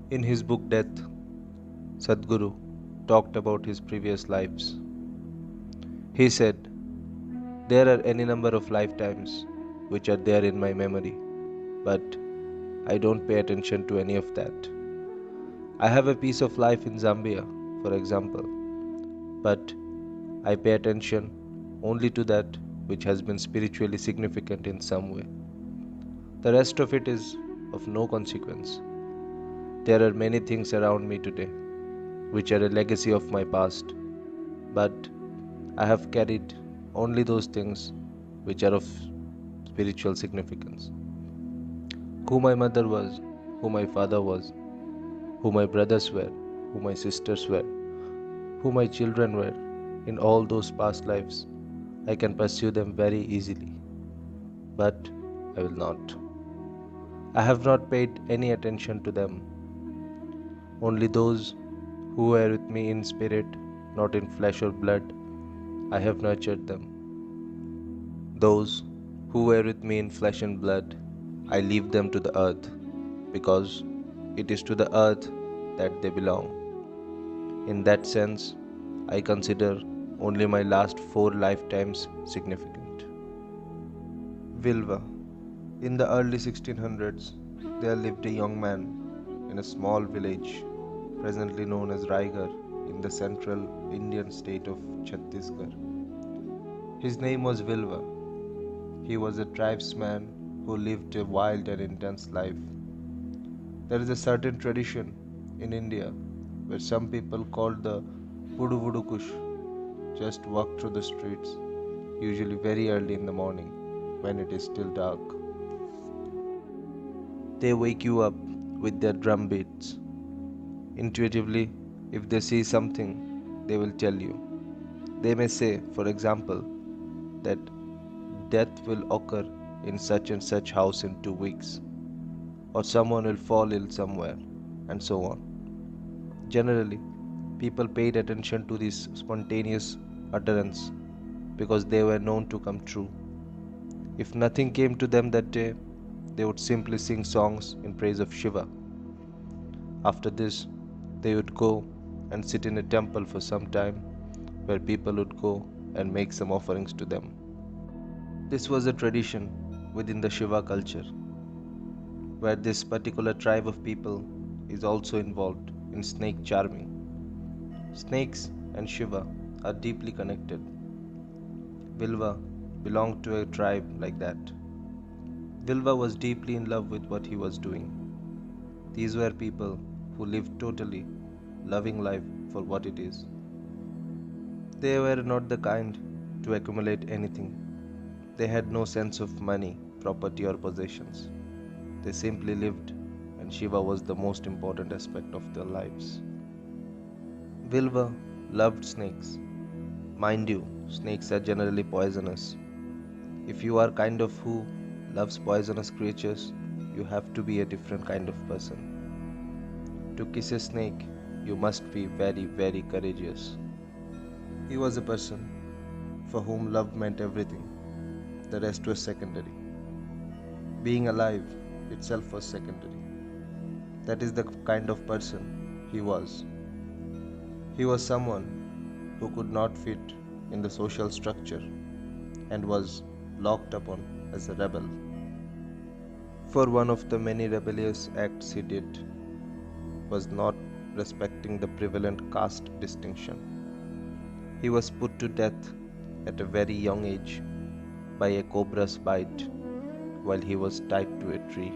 In his book Death, Sadhguru talked about his previous lives. He said, there are any number of lifetimes which are there in my memory, but I don't pay attention to any of that. I have a piece of life in Zambia, for example, but I pay attention only to that which has been spiritually significant in some way. The rest of it is of no consequence. There are many things around me today which are a legacy of my past, but I have carried only those things which are of spiritual significance. Who my mother was, who my father was, who my brothers were, who my sisters were, who my children were, in all those past lives, I can pursue them very easily, but I will not. I have not paid any attention to them. Only those who were with me in spirit, not in flesh or blood, I have nurtured them. Those who were with me in flesh and blood, I leave them to the earth, because it is to the earth that they belong. In that sense, I consider only my last 4 lifetimes significant. Vilva. In the early 1600s, there lived a young man in a small village, presently known as Raigarh, in the central Indian state of Chhattisgarh. His name was Vilva. He was a tribesman who lived a wild and intense life. There is a certain tradition in India where some people called the Vudu Vudu Kush just walk through the streets, usually very early in the morning when it is still dark. They wake you up with their drum beats. Intuitively, if they see something, they will tell you. They may say, for example, that death will occur in such and such house in 2 weeks, or someone will fall ill somewhere, and so on. Generally, people paid attention to these spontaneous utterance because they were known to come true. If nothing came to them that day, they would simply sing songs in praise of Shiva. After this, they would go and sit in a temple for some time where people would go and make some offerings to them. This was a tradition within the Shiva culture, where this particular tribe of people is also involved in snake charming. Snakes and Shiva are deeply connected. Vilva belonged to a tribe like that. Vilva was deeply in love with what he was doing. These were people who lived totally, loving life for what it is. They were not the kind to accumulate anything. They had no sense of money, property, or possessions. They simply lived, and Shiva was the most important aspect of their lives. Vilva loved snakes. Mind you, snakes are generally poisonous. If you are kind of who loves poisonous creatures, you have to be a different kind of person. To kiss a snake, you must be very, very courageous. He was a person for whom love meant everything. The rest was secondary. Being alive itself was secondary. That is the kind of person he was. He was someone who could not fit in the social structure and was locked upon as a rebel. For one of the many rebellious acts he did was not respecting the prevalent caste distinction. He was put to death at a very young age by a cobra's bite while he was tied to a tree.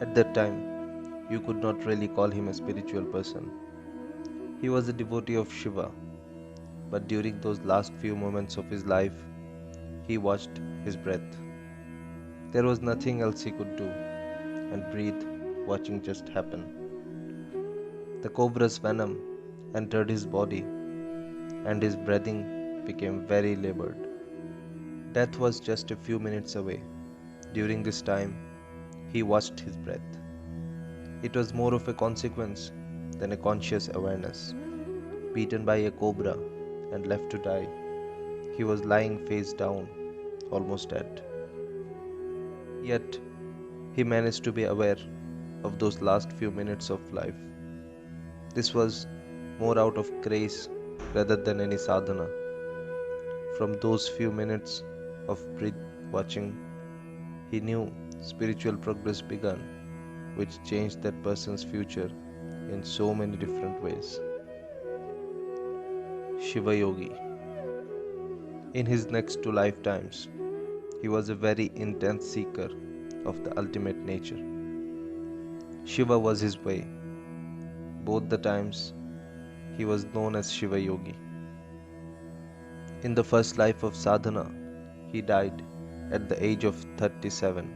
At that time, you could not really call him a spiritual person. He was a devotee of Shiva, but during those last few moments of his life, he watched his breath. There was nothing else he could do, and breathe, watching just happen. The cobra's venom entered his body, and his breathing became very labored. Death was just a few minutes away. During this time, he watched his breath. It was more of a consequence than a conscious awareness. Beaten by a cobra and left to die, he was lying face down, almost dead. Yet, he managed to be aware of those last few minutes of life. This was more out of grace rather than any sadhana. From those few minutes of breath watching, he knew spiritual progress began, which changed that person's future in so many different ways. Shiva Yogi. In his next two lifetimes, he was a very intense seeker of the ultimate nature. Shiva was his way. Both the times, he was known as Shiva Yogi. In the first life of sadhana, he died at the age of 37.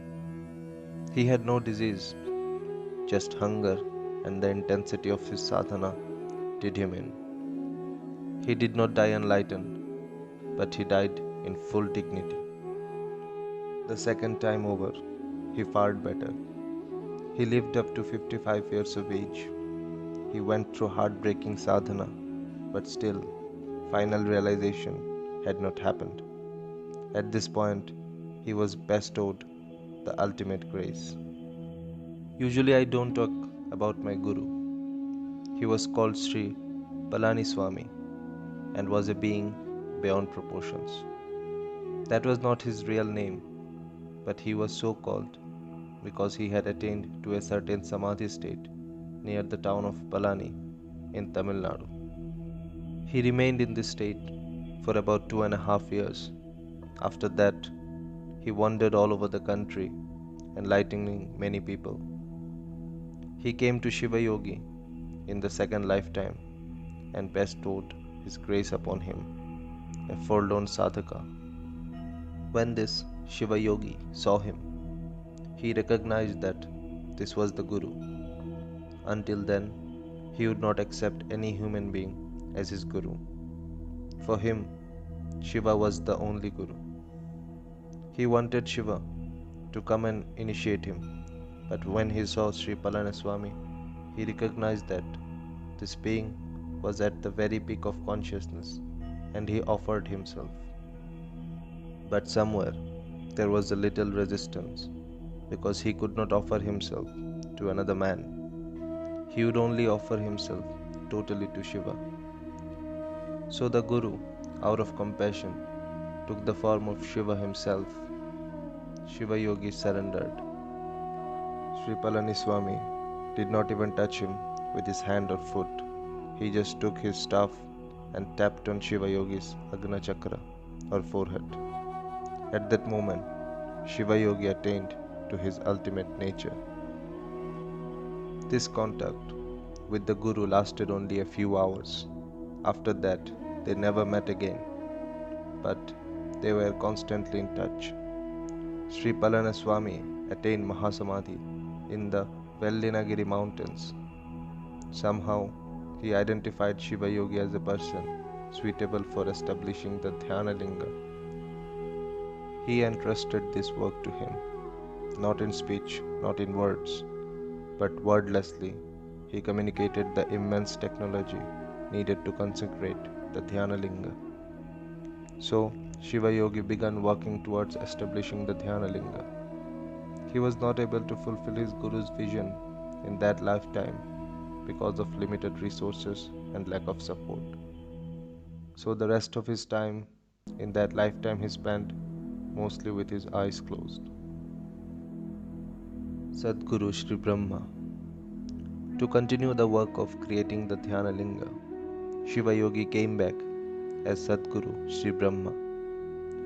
He had no disease, just hunger and the intensity of his sadhana did him in. He did not die enlightened, but he died in full dignity. The second time over, he fared better. He lived up to 55 years of age. He went through heartbreaking sadhana, but still, final realization had not happened. At this point, he was bestowed the ultimate grace. Usually I don't talk about my guru. He was called Sri Palaniswami and was a being beyond proportions. That was not his real name, but he was so called because he had attained to a certain samadhi state near the town of Palani in Tamil Nadu. He remained in this state for about 2.5 years. After that, he wandered all over the country, enlightening many people. He came to Shiva Yogi in the second lifetime and bestowed his grace upon him, a forlorn sadhaka. When this Shiva Yogi saw him, he recognized that this was the Guru. Until then, he would not accept any human being as his Guru. For him, Shiva was the only Guru. He wanted Shiva to come and initiate him, but when he saw Sri Palaniswami, he recognized that this being was at the very peak of consciousness and he offered himself. But somewhere there was a little resistance because he could not offer himself to another man. He would only offer himself totally to Shiva. So the Guru, out of compassion, took the form of Shiva himself. Shiva Yogi surrendered. Sri Palaniswami did not even touch him with his hand or foot. He just took his staff and tapped on Shiva Yogi's Agna Chakra or forehead. At that moment, Shiva Yogi attained to his ultimate nature. This contact with the Guru lasted only a few hours. After that, they never met again, but they were constantly in touch. Sri Palaniswami attained Mahasamadhi in the Vellinagiri mountains. Somehow, he identified Shiva Yogi as a person suitable for establishing the Dhyana Linga. He entrusted this work to him, not in speech, not in words, but wordlessly. He communicated the immense technology needed to consecrate the Dhyana Linga. So, Shiva Yogi began working towards establishing the Dhyana Linga. He was not able to fulfill his Guru's vision in that lifetime because of limited resources and lack of support. So the rest of his time in that lifetime he spent mostly with his eyes closed. Sadhguru Sri Brahma. To continue the work of creating the Dhyana Linga, Shiva Yogi came back as Sadhguru Sri Brahma.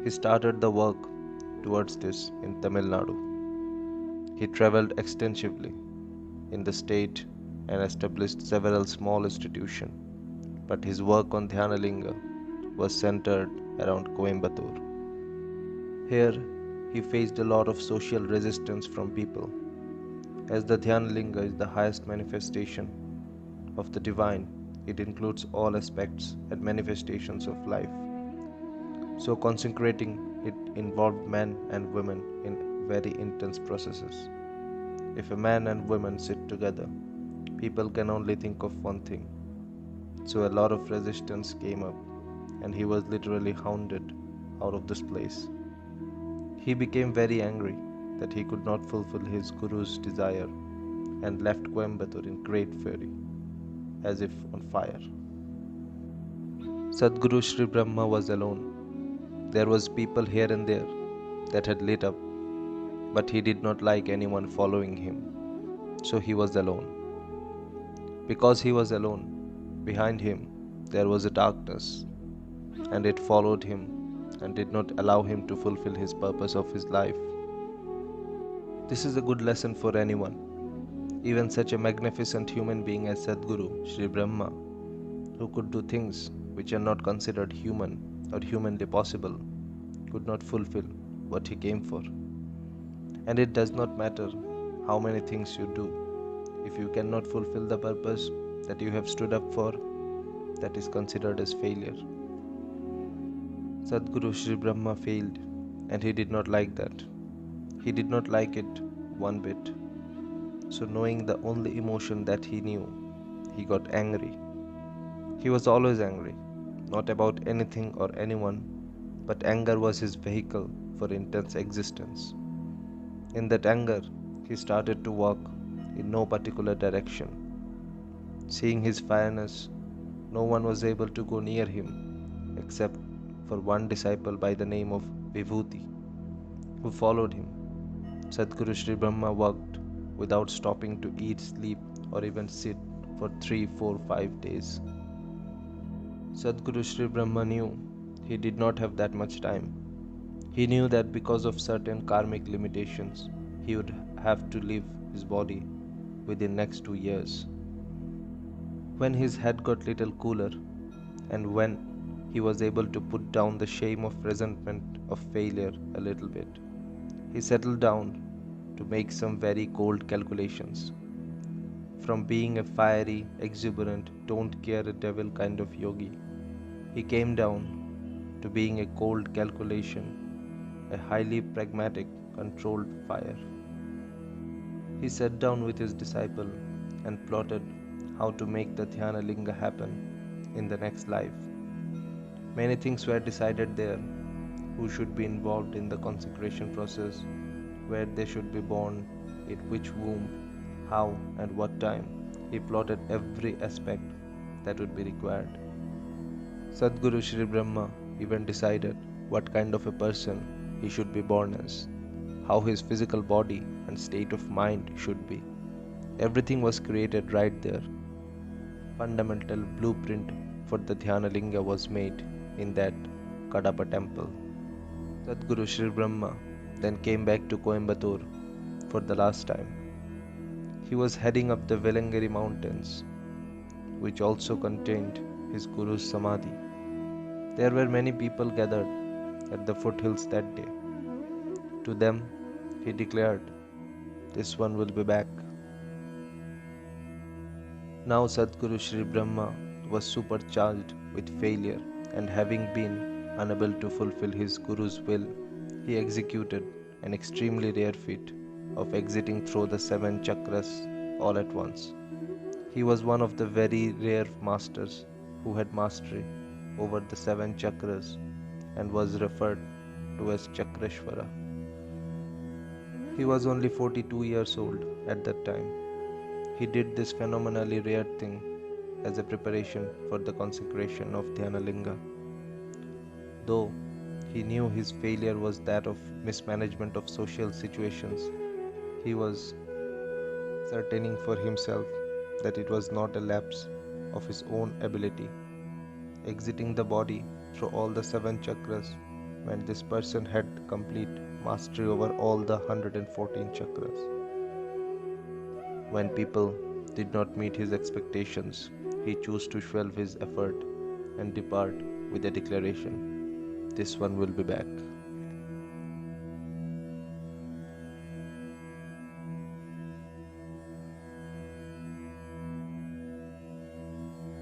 He started the work towards this in Tamil Nadu. He travelled extensively in the state and established several small institutions, but his work on Dhyana Linga was centered around Coimbatore. Here, he faced a lot of social resistance from people, as the Dhyana Linga is the highest manifestation of the divine. It includes all aspects and manifestations of life. So consecrating it involved men and women in very intense processes. If a man and woman sit together, people can only think of one thing. So a lot of resistance came up and he was literally hounded out of this place. He became very angry that he could not fulfill his Guru's desire and left Coimbatore in great fury, as if on fire. Sadhguru Sri Brahma was alone. There was people here and there that had lit up, but he did not like anyone following him, so he was alone. Because he was alone, behind him there was a darkness, and it followed him and did not allow him to fulfill his purpose of his life. This is a good lesson for anyone, even such a magnificent human being as Sadhguru Sri Brahma, who could do things which are not considered human or humanly possible, could not fulfill what he came for. And it does not matter how many things you do, if you cannot fulfill the purpose that you have stood up for, that is considered as failure. Sadhguru Sri Brahma failed, and he did not like that. He did not like it one bit. So, knowing the only emotion that he knew, he got angry. He was always angry, not about anything or anyone, but anger was his vehicle for intense existence. In that anger, he started to walk in no particular direction. Seeing his fireness, no one was able to go near him except for one disciple by the name of Vibhuti, who followed him. Sadhguru Sri Brahma walked without stopping to eat, sleep, or even sit for 3, 4, 5 days. Sadhguru Sri Brahma knew he did not have that much time. He knew that because of certain karmic limitations, he would have to leave his body within next 2 years. When his head got little cooler, and when he was able to put down the shame of resentment of failure a little bit, he settled down to make some very cold calculations. From being a fiery, exuberant, don't care a devil kind of yogi, he came down to being a cold calculation, a highly pragmatic, controlled fire. He sat down with his disciple and plotted how to make the Dhyana Linga happen in the next life. Many things were decided there: who should be involved in the consecration process, where they should be born, in which womb, how and what time. He plotted every aspect that would be required. Sadhguru Sri Brahma even decided what kind of a person he should be born as, how his physical body and state of mind should be. Everything was created right there. Fundamental blueprint for the Dhyana Linga was made in that Kadapa temple. Sadhguru Sri Brahma then came back to Coimbatore for the last time. He was heading up the Velangiri mountains, which also contained his Guru's Samadhi. There were many people gathered at the foothills that day. To them, he declared, "This one will be back." Now Sadhguru Sri Brahma was supercharged with failure, and having been unable to fulfill his Guru's will, he executed an extremely rare feat of exiting through the 7 chakras all at once. He was one of the very rare masters who had mastery over the 7 chakras and was referred to as Chakreshwara. He was only 42 years old at that time. He did this phenomenally rare thing as a preparation for the consecration of Dhyana Linga. Though he knew his failure was that of mismanagement of social situations, he was certaining for himself that it was not a lapse of his own ability. Exiting the body through all the 7 chakras meant this person had complete mastery over all the 114 chakras. When people did not meet his expectations, he chose to shelve his effort and depart with a declaration, "This one will be back."